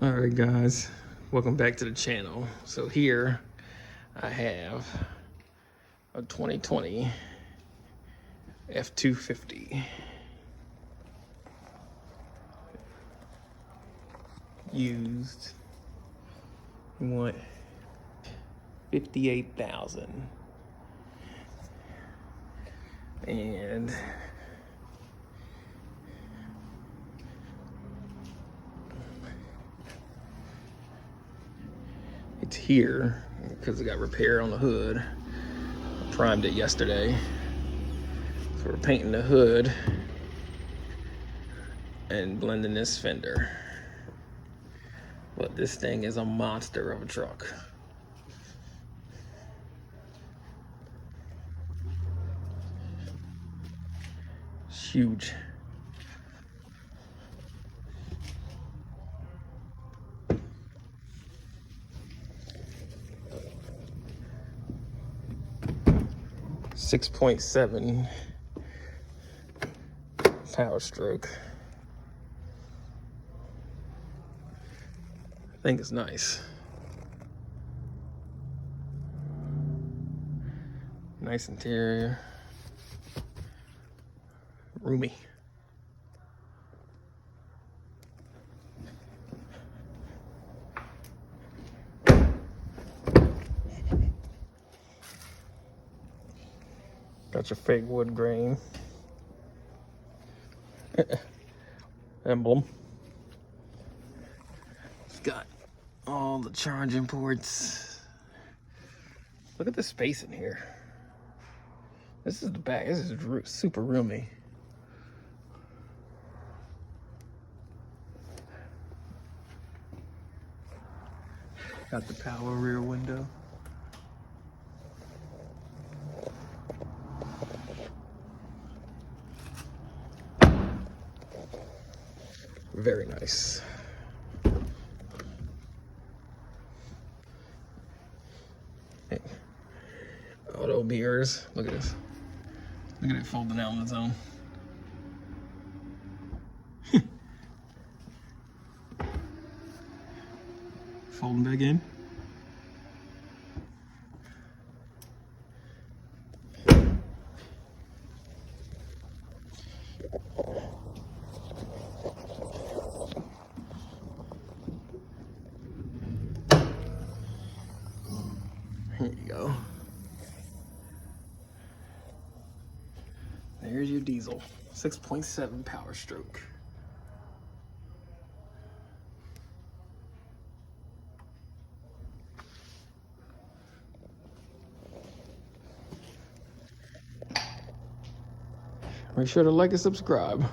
All right, guys, welcome back to the channel. So here I have a 2020 F250 used. You want 58,000, and it's here because it got repair on the hood. I primed it yesterday. So we're painting the hood and blending this fender. But this thing is a monster of a truck. It's huge. .7 power stroke. I think it's nice. Nice interior. Roomy. Got your fake wood grain emblem. It's got all the charging ports. Look at the space in here. This is the back. This is super roomy. Got the power rear window. Very nice. Hey. Auto mirrors. Look at this. Look at it folding out on its own. Folding back in. Here you go. There's your diesel. 6.7 power stroke. Make sure to like and subscribe.